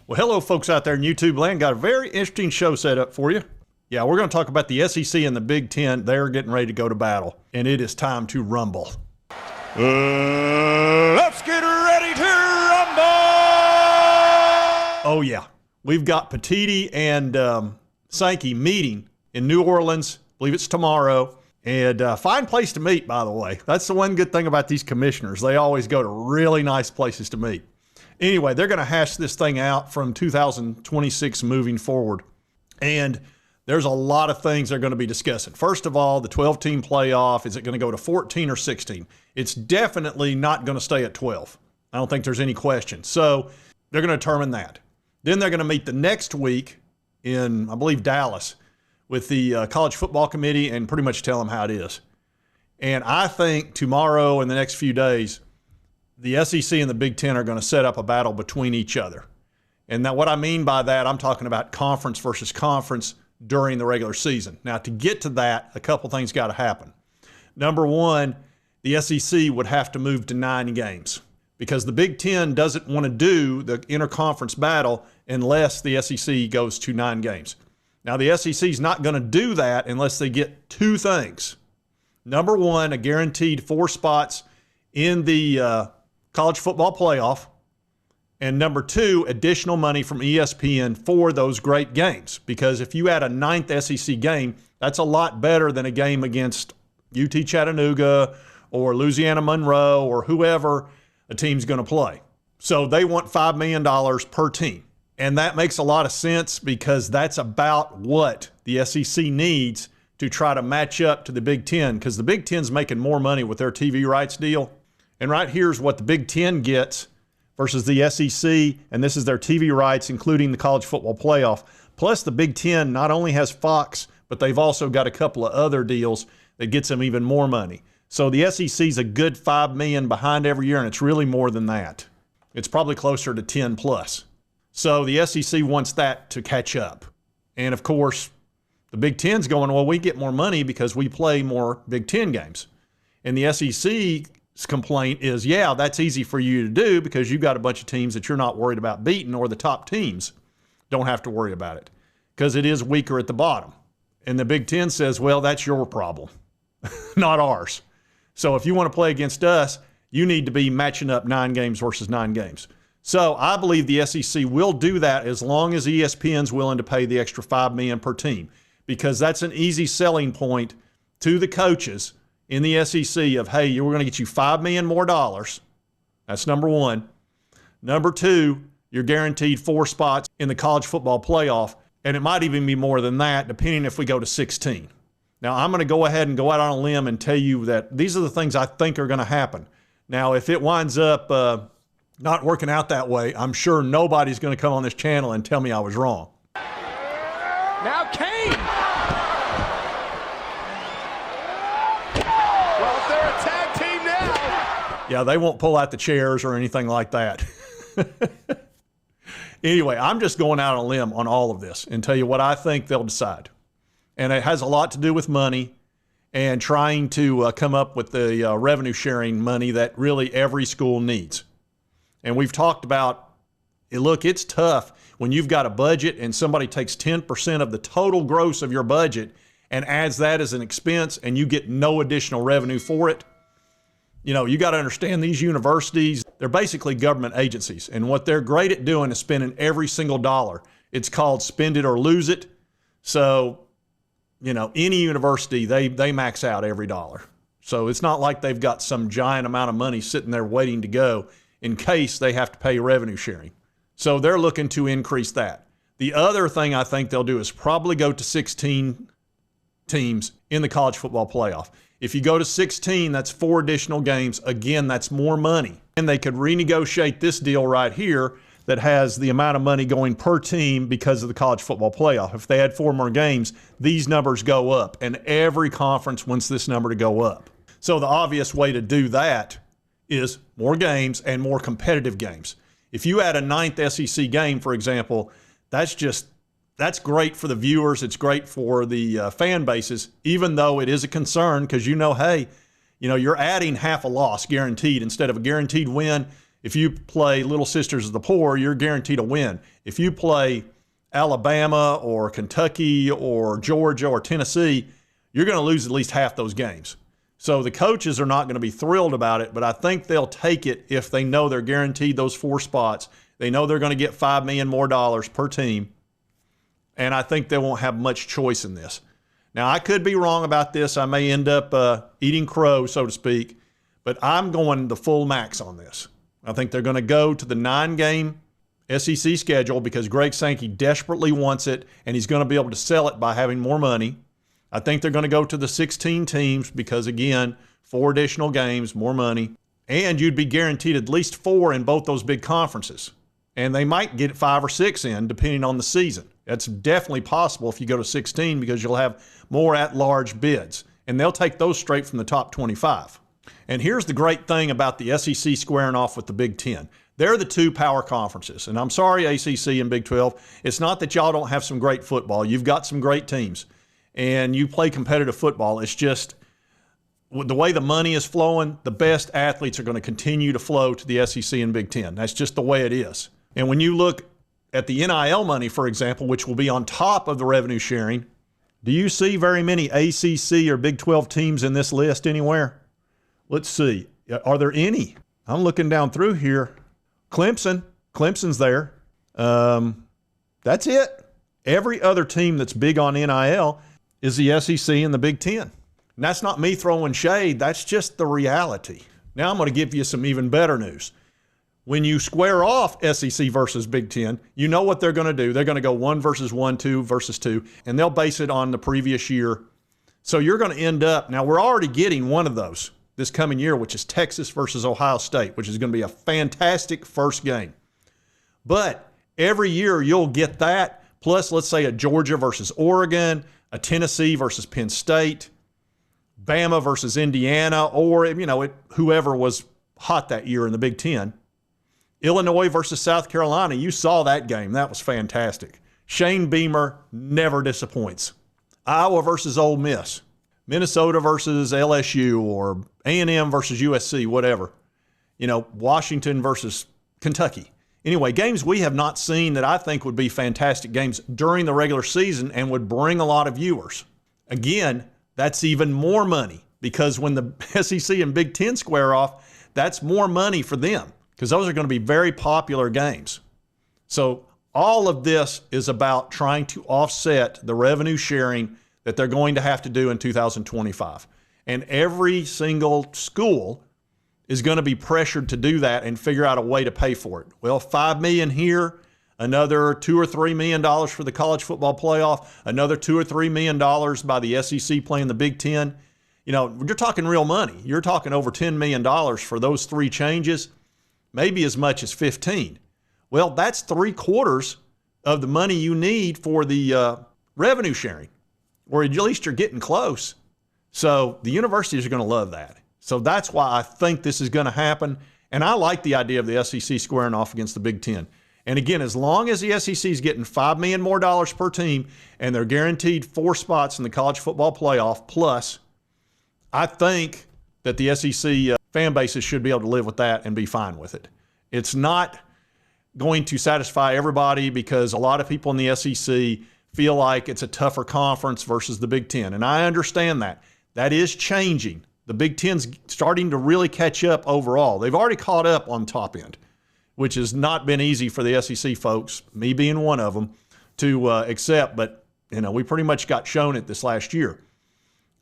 Well, hello, folks out there in YouTube land. Got a very interesting show set up for you. Yeah, we're going to talk about the SEC and the Big Ten. They're getting ready to go to battle, and it is time to rumble. Let's get ready to rumble! Oh, yeah. We've got Petiti and Sankey meeting in New Orleans. I believe it's tomorrow. And fine place to meet, by the way. That's the one good thing about these commissioners. They always go to really nice places to meet. Anyway, they're going to hash this thing out from 2026 moving forward. And there's a lot of things they're going to be discussing. First of all, the 12-team playoff. Is it going to go to 14 or 16? It's definitely not going to stay at 12. I don't think there's any question. So they're going to determine that. Then they're going to meet the next week in, I believe, Dallas with the college football committee and pretty much tell them how it is. And I think tomorrow and the next few days, the SEC and the Big Ten are going to set up a battle between each other. And now what I mean by that, I'm talking about conference versus conference during the regular season. Now, to get to that, a couple things got to happen. Number one, the SEC would have to move to 9 games because the Big Ten doesn't want to do the interconference battle unless the SEC goes to 9 games. Now, the SEC is not going to do that unless they get 2 things. Number one, a guaranteed 4 spots in the college football playoff. And number 2, additional money from ESPN for those great games. Because if you add a 9th SEC game, that's a lot better than a game against UT Chattanooga or Louisiana Monroe or whoever a team's going to play. So they want $5 million per team. And that makes a lot of sense because that's about what the SEC needs to try to match up to the Big Ten, because the Big Ten's making more money with their TV rights deal. And right here's what the Big Ten gets versus the SEC, and this is their TV rights, including the college football playoff. Plus, the Big Ten not only has Fox, but they've also got a couple of other deals that gets them even more money. So the SEC's a good $5 million behind every year, and it's really more than that. It's probably closer to 10 plus. So the SEC wants that to catch up. And of course, the Big Ten's going, well, we get more money because we play more Big Ten games. And the SEC's complaint is, yeah, that's easy for you to do because you've got a bunch of teams that you're not worried about beating, or the top teams don't have to worry about it because it is weaker at the bottom. And the Big Ten says, well, that's your problem, not ours. So if you want to play against us, you need to be matching up 9 games versus 9 games. So I believe the SEC will do that as long as ESPN's willing to pay the extra $5 million per team, because that's an easy selling point to the coaches in the SEC of, hey, we're going to get you $5 million more dollars. That's number one. Number 2, you're guaranteed 4 spots in the college football playoff, and it might even be more than that, depending if we go to 16. Now, I'm going to go ahead and go out on a limb and tell you that these are the things I think are going to happen. Now, if it winds up not working out that way, I'm sure nobody's going to come on this channel and tell me I was wrong. Now Kane! Well, if they're a tag team now. Yeah, they won't pull out the chairs or anything like that. Anyway, I'm just going out on a limb on all of this and tell you what I think they'll decide. And it has a lot to do with money and trying to come up with the revenue sharing money that really every school needs. And we've talked about, look, it's tough when you've got a budget and somebody takes 10% of the total gross of your budget and adds that as an expense and you get no additional revenue for it. You know, you got to understand these universities, they're basically government agencies. And what they're great at doing is spending every single dollar. It's called spend it or lose it. So, you know, any university, they max out every dollar. So it's not like they've got some giant amount of money sitting there waiting to go in case they have to pay revenue sharing. So they're looking to increase that. The other thing I think they'll do is probably go to 16 teams in the college football playoff. If you go to 16, that's 4 additional games. Again, that's more money. And they could renegotiate this deal right here that has the amount of money going per team because of the college football playoff. If they had 4 more games, these numbers go up, and every conference wants this number to go up. So the obvious way to do that is more games and more competitive games. If you add a 9th SEC game, for example, that's great for the viewers. It's great for the fan bases, even though it is a concern because hey, you're adding half a loss guaranteed instead of a guaranteed win. If you play Little Sisters of the Poor, you're guaranteed a win. If you play Alabama or Kentucky or Georgia or Tennessee, you're going to lose at least half those games. So the coaches are not going to be thrilled about it, but I think they'll take it if they know they're guaranteed those 4 spots. They know they're going to get $5 million more per team, and I think they won't have much choice in this. Now, I could be wrong about this. I may end up eating crow, so to speak, but I'm going the full max on this. I think they're going to go to the 9-game SEC schedule because Greg Sankey desperately wants it, and he's going to be able to sell it by having more money. I think they're going to go to the 16 teams because, again, 4 additional games, more money, and you'd be guaranteed at least 4 in both those big conferences. And they might get 5 or 6 in, depending on the season. That's definitely possible if you go to 16 because you'll have more at-large bids, and they'll take those straight from the top 25. And here's the great thing about the SEC squaring off with the Big Ten. They're the 2 power conferences. And I'm sorry, ACC and Big 12, it's not that y'all don't have some great football. You've got some great teams, and you play competitive football. It's just the way the money is flowing, the best athletes are going to continue to flow to the SEC and Big Ten. That's just the way it is. And when you look at the NIL money, for example, which will be on top of the revenue sharing, do you see very many ACC or Big 12 teams in this list anywhere? Let's see. Are there any? I'm looking down through here. Clemson's there. That's it. Every other team that's big on NIL is the SEC and the Big Ten. And that's not me throwing shade. That's just the reality. Now I'm going to give you some even better news. When you square off SEC versus Big Ten, you know what they're going to do. They're going to go 1 versus 1, 2 versus 2, and they'll base it on the previous year. So you're going to end up, now we're already getting one of those this coming year, which is Texas versus Ohio State, which is going to be a fantastic first game. But every year you'll get that, plus let's say a Georgia versus Oregon, a Tennessee versus Penn State, Bama versus Indiana, or whoever was hot that year in the Big Ten. Illinois versus South Carolina, you saw that game. That was fantastic. Shane Beamer never disappoints. Iowa versus Ole Miss. Minnesota versus LSU or A&M versus USC, whatever. Washington versus Kentucky. Anyway, games we have not seen that I think would be fantastic games during the regular season and would bring a lot of viewers. Again, that's even more money because when the SEC and Big Ten square off, that's more money for them, because those are going to be very popular games. So all of this is about trying to offset the revenue sharing that they're going to have to do in 2025. And every single school is going to be pressured to do that and figure out a way to pay for it. Well, $5 million here, another $2 or $3 million for the college football playoff, another $2 or $3 million by the SEC playing the Big Ten. You're talking real money. You're talking over $10 million for those 3 changes. Maybe as much as 15. Well, that's 3/4 of the money you need for the revenue sharing, or at least you're getting close. So the universities are going to love that. So that's why I think this is going to happen. And I like the idea of the SEC squaring off against the Big Ten. And again, as long as the SEC is getting $5 million more per team and they're guaranteed 4 spots in the college football playoff plus, I think that the SEC fan bases should be able to live with that and be fine with it. It's not going to satisfy everybody because a lot of people in the SEC feel like it's a tougher conference versus the Big Ten. And I understand that. That is changing. The Big Ten's starting to really catch up overall. They've already caught up on top end, which has not been easy for the SEC folks, me being one of them, to accept. But, we pretty much got shown it this last year.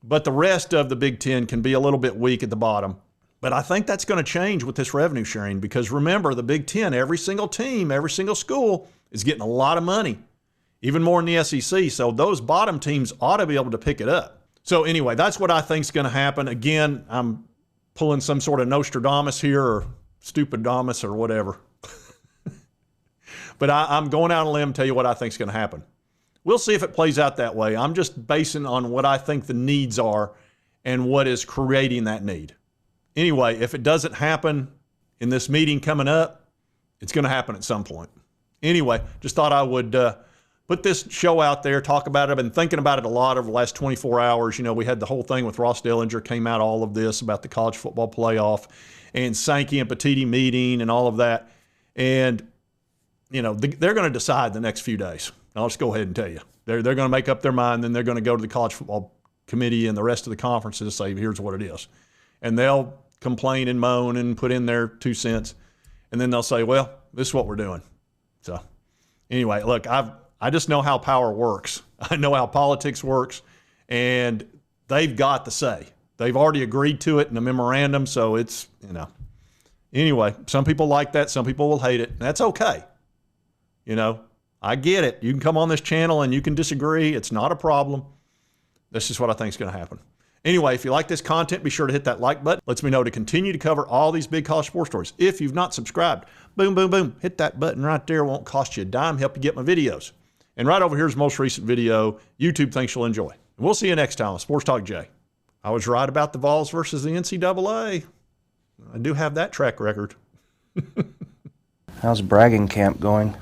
But the rest of the Big Ten can be a little bit weak at the bottom. But I think that's going to change with this revenue sharing because remember, the Big Ten, every single team, every single school is getting a lot of money, even more in the SEC. So those bottom teams ought to be able to pick it up. So anyway, that's what I think is going to happen. Again, I'm pulling some sort of Nostradamus here or Stupidamus or whatever. But I'm going out on a limb to tell you what I think is going to happen. We'll see if it plays out that way. I'm just basing on what I think the needs are and what is creating that need. Anyway, if it doesn't happen in this meeting coming up, it's going to happen at some point. Anyway, just thought I would put this show out there, talk about it. I've been thinking about it a lot over the last 24 hours. You know, we had the whole thing with Ross Dellinger, came out all of this about the college football playoff and Sankey and Petitti meeting and all of that. And, you know, they're going to decide the next few days. I'll just go ahead and tell you. They're going to make up their mind, then they're going to go to the college football committee and the rest of the conferences and say, here's what it is. And they'll complain and moan and put in their 2 cents. And then they'll say, well, this is what we're doing. So anyway, look, I just know how power works. I know how politics works, and they've got the say. They've already agreed to it in the memorandum, so it's, you know. Anyway, some people like that. Some people will hate it. That's okay. You know, I get it. You can come on this channel and you can disagree. It's not a problem. This is what I think is going to happen. Anyway, if you like this content, be sure to hit that like button. Lets me know to continue to cover all these big college sports stories. If you've not subscribed, boom, boom, boom, hit that button right there. It won't cost you a dime. Help you get my videos. And right over here is the most recent video YouTube thinks you'll enjoy. And we'll see you next time on Sports Talk Jay. I was right about the VOLS versus the NCAA. I do have that track record. How's bragging camp going?